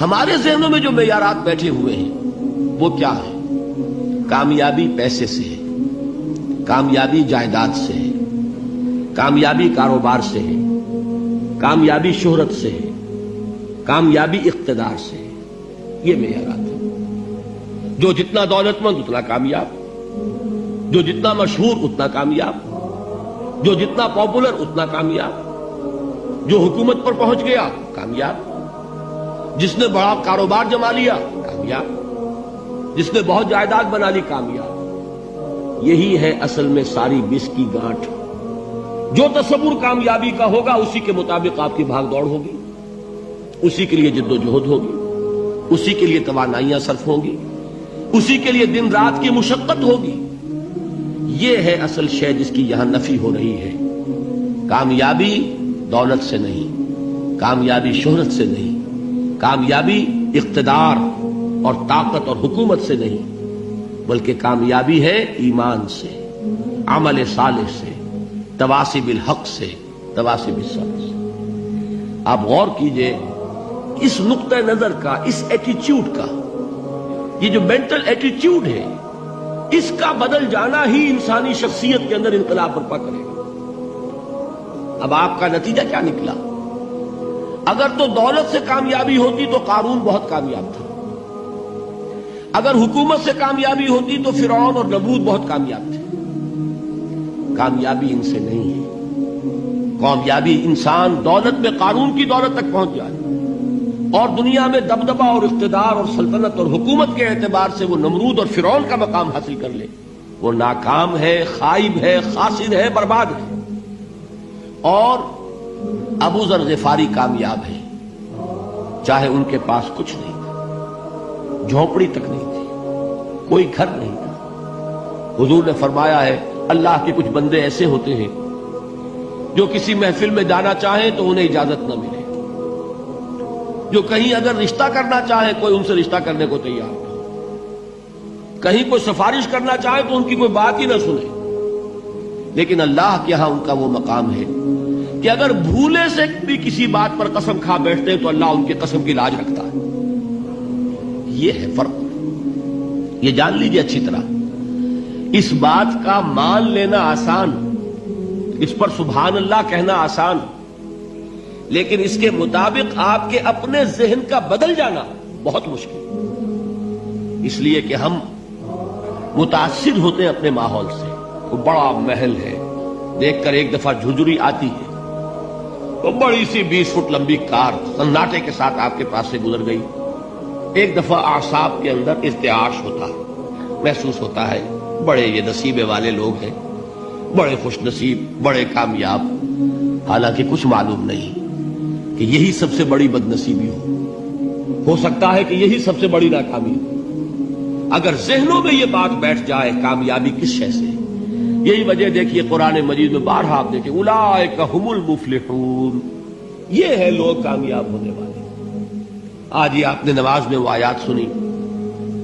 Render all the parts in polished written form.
ہمارے ذہنوں میں جو معیارات بیٹھے ہوئے ہیں وہ کیا ہے؟ کامیابی پیسے سے ہے، کامیابی جائیداد سے ہے، کامیابی کاروبار سے ہے، کامیابی شہرت سے ہے، کامیابی اقتدار سے ہے. یہ معیارات ہیں. جو جتنا دولت مند اتنا کامیاب، جو جتنا مشہور اتنا کامیاب، جو جتنا پاپولر اتنا کامیاب، جو حکومت پر پہنچ گیا کامیاب، جس نے بڑا کاروبار جما لیا کامیاب، جس نے بہت جائیداد بنا لی کامیاب. یہی ہے اصل میں ساری بس کی گانٹھ. جو تصور کامیابی کا ہوگا اسی کے مطابق آپ کی بھاگ دوڑ ہوگی، اسی کے لیے جد و جہد ہوگی، اسی کے لیے توانائیاں صرف ہوں گی، اسی کے لیے دن رات کی مشقت ہوگی. یہ ہے اصل شے جس کی یہاں نفی ہو رہی ہے. کامیابی دولت سے نہیں، کامیابی شہرت سے نہیں، کامیابی اقتدار اور طاقت اور حکومت سے نہیں، بلکہ کامیابی ہے ایمان سے، عمل صالح سے، تواصی بالحق سے، تواصی بالصبر سے. آپ غور کیجئے اس نقطہ نظر کا، اس ایٹیچیوڈ کا، یہ جو مینٹل ایٹیچیوڈ ہے اس کا بدل جانا ہی انسانی شخصیت کے اندر انقلاب برپا کرے گا. اب آپ کا نتیجہ کیا نکلا؟ اگر تو دولت سے کامیابی ہوتی تو قارون بہت کامیاب تھا، اگر حکومت سے کامیابی ہوتی تو فرعون اور نمرود بہت کامیاب تھے. کامیابی ان سے نہیں ہے. کامیابی انسان دولت میں قارون کی دولت تک پہنچ جائے اور دنیا میں دبدبہ اور اقتدار اور سلطنت اور حکومت کے اعتبار سے وہ نمرود اور فرعون کا مقام حاصل کر لے، وہ ناکام ہے، خائب ہے، خاسر ہے، برباد ہے. اور ابو ذر غفاری کامیاب ہے، چاہے ان کے پاس کچھ نہیں تھا، جھونپڑی تک نہیں تھی، کوئی گھر نہیں تھا. حضور نے فرمایا ہے اللہ کے کچھ بندے ایسے ہوتے ہیں جو کسی محفل میں جانا چاہیں تو انہیں اجازت نہ ملے، جو کہیں اگر رشتہ کرنا چاہے کوئی ان سے رشتہ کرنے کو تیار نہ، کہیں کوئی سفارش کرنا چاہے تو ان کی کوئی بات ہی نہ سنے. لیکن اللہ کے ہاں ان کا وہ مقام ہے کہ اگر بھولے سے بھی کسی بات پر قسم کھا بیٹھتے ہیں تو اللہ ان کی قسم کی لاج رکھتا ہے. یہ ہے فرق. یہ جان لیجیے اچھی طرح. اس بات کا مان لینا آسان، اس پر سبحان اللہ کہنا آسان، لیکن اس کے مطابق آپ کے اپنے ذہن کا بدل جانا بہت مشکل. اس لیے کہ ہم متاثر ہوتے ہیں اپنے ماحول سے. وہ بڑا محل ہے، دیکھ کر ایک دفعہ جھجری آتی ہے، وہ بڑی سی 20 فٹ لمبی کار سناٹے کے ساتھ آپ کے پاس سے گزر گئی. ایک دفعہ اعصاب کے اندر ارتعاش ہوتا ہے، محسوس ہوتا ہے بڑے یہ نصیبے والے لوگ ہیں، بڑے خوش نصیب، بڑے کامیاب. حالانکہ کچھ معلوم نہیں کہ یہی سب سے بڑی بد نصیبی ہو سکتا ہے کہ یہی سب سے بڑی ناکامی ہو. اگر ذہنوں میں یہ بات بیٹھ جائے کامیابی کس شے سے. یہی وجہ دیکھیے قرآن مجید میں بارہا آپ دیکھیں اولئک هم المفلحون، یہ ہے لوگ کامیاب ہونے والے. آج یہ آپ نے نماز میں وہ آیات سنی،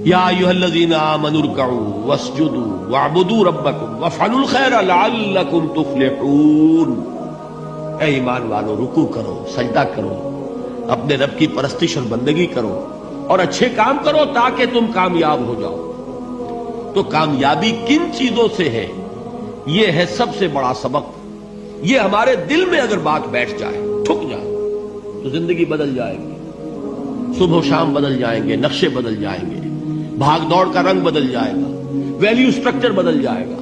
یا ایھا الذین آمنوا ارکعوا واسجدوا واعبدوا ربکم وافعلوا الخیر لعلکم تفلحون. اے ایمان والو، رکوع کرو، سجدہ کرو، اپنے رب کی پرستش اور بندگی کرو اور اچھے کام کرو تاکہ تم کامیاب ہو جاؤ. تو کامیابی کن چیزوں سے ہے؟ یہ ہے سب سے بڑا سبق. یہ ہمارے دل میں اگر بات بیٹھ جائے، ٹھک جائے، تو زندگی بدل جائے گی. صبح و شام بدل جائیں گے، نقشے بدل جائیں گے، بھاگ دوڑ کا رنگ بدل جائے گا، ویلیو سٹرکچر بدل جائے گا.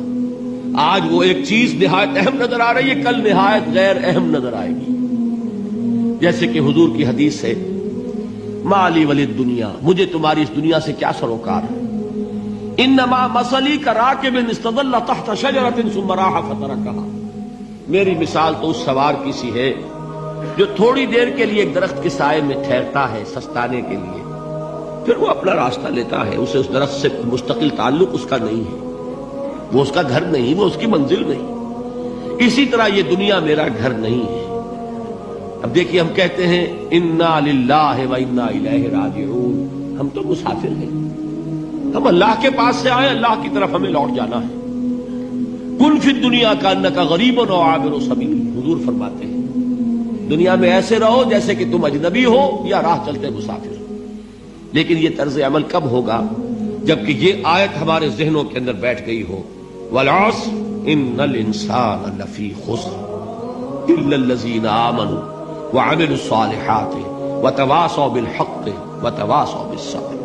آج وہ ایک چیز نہایت اہم نظر آ رہی ہے، کل نہایت غیر اہم نظر آئے گی. جیسے کہ حضور کی حدیث ہے مالی ولد دنیا، مجھے تمہاری اس دنیا سے کیا سروکار ہے. انما مثلی کراکب استظل تحت شجرۃ ثم راح فترکها، میری مثال تو اس سوار کی سی ہے جو تھوڑی دیر کے لیے ایک درخت کے سائے میں ٹھہرتا ہے سستانے کے لیے، پھر وہ اپنا راستہ لیتا ہے. اسے اس درخت سے مستقل تعلق اس کا نہیں ہے، وہ اس کا گھر نہیں، وہ اس کی منزل نہیں. اسی طرح یہ دنیا میرا گھر نہیں ہے. اب دیکھیے ہم کہتے ہیں انا للہ و انا الیہ راجعون، ہم تو مسافر ہیں، ہم اللہ کے پاس سے آئے، اللہ کی طرف ہمیں لوٹ جانا ہے. کن فی الدنیا کانک غریب و عابر سبیل، حضور فرماتے ہیں دنیا میں ایسے رہو جیسے کہ تم اجنبی ہو یا راہ چلتے مسافر ہو. لیکن یہ طرز عمل کب ہوگا؟ جبکہ یہ آیت ہمارے ذہنوں کے اندر بیٹھ گئی ہو. والعصر ان الانسان لفی خسر الا الذین آمنوا وعملوا الصالحات وتواصوا بالحق وتواصوا بالصبر.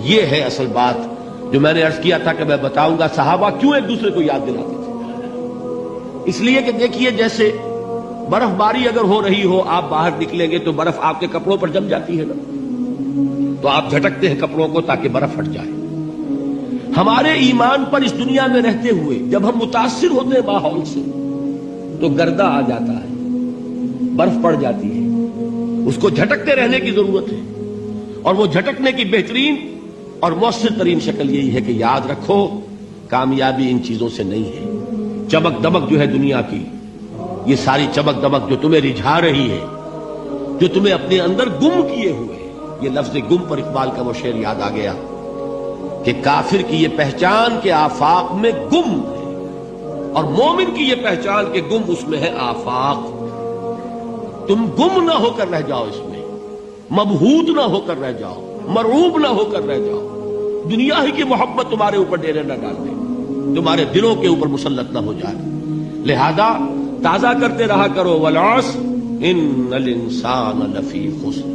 یہ ہے اصل بات جو میں نے عرض کیا تھا کہ میں بتاؤں گا صحابہ کیوں ایک دوسرے کو یاد دلاتے تھے. اس لیے کہ دیکھیے جیسے برف باری اگر ہو رہی ہو، آپ باہر نکلیں گے تو برف آپ کے کپڑوں پر جم جاتی ہے نا، تو آپ جھٹکتے ہیں کپڑوں کو تاکہ برف ہٹ جائے. ہمارے ایمان پر اس دنیا میں رہتے ہوئے جب ہم متاثر ہوتے ہیں ماحول سے تو گردہ آ جاتا ہے، برف پڑ جاتی ہے. اس کو جھٹکتے رہنے کی ضرورت ہے، اور وہ جھٹکنے کی بہترین اور مؤثر ترین شکل یہی ہے کہ یاد رکھو کامیابی ان چیزوں سے نہیں ہے. چمک دمک جو ہے دنیا کی، یہ ساری چمک دمک جو تمہیں رجھا رہی ہے، جو تمہیں اپنے اندر گم کیے ہوئے ہے. یہ لفظ گم پر اقبال کا وہ شعر یاد آ گیا کہ کافر کی یہ پہچان کے آفاق میں گم ہے، اور مومن کی یہ پہچان کے گم اس میں ہے آفاق. تم گم نہ ہو کر رہ جاؤ، اس میں مبہوت نہ ہو کر رہ جاؤ، مرعوب نہ ہو کر رہ جاؤ. دنیا ہی کی محبت تمہارے اوپر ڈیرے نہ ڈال دے، تمہارے دلوں کے اوپر مسلط نہ ہو جائے. لہذا تازہ کرتے رہا کرو والعصر ان الانسان لفی خسر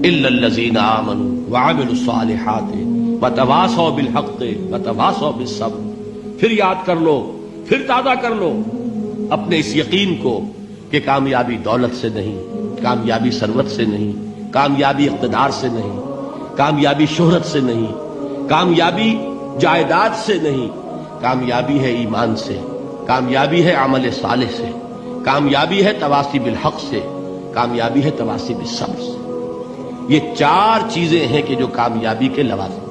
الا الذین آمنوا وعملوا الصالحات وتواصوا بالحق وتواصوا بالصبر. پھر یاد کر لو، پھر تازہ کر لو اپنے اس یقین کو کہ کامیابی دولت سے نہیں، کامیابی ثروت سے نہیں، کامیابی اقتدار سے نہیں، کامیابی شہرت سے نہیں، کامیابی جائیداد سے نہیں. کامیابی ہے ایمان سے، کامیابی ہے عمل صالح سے، کامیابی ہے تواصی بالحق سے، کامیابی ہے تواصی بالصبر سے. یہ چار چیزیں ہیں کہ جو کامیابی کے لوازم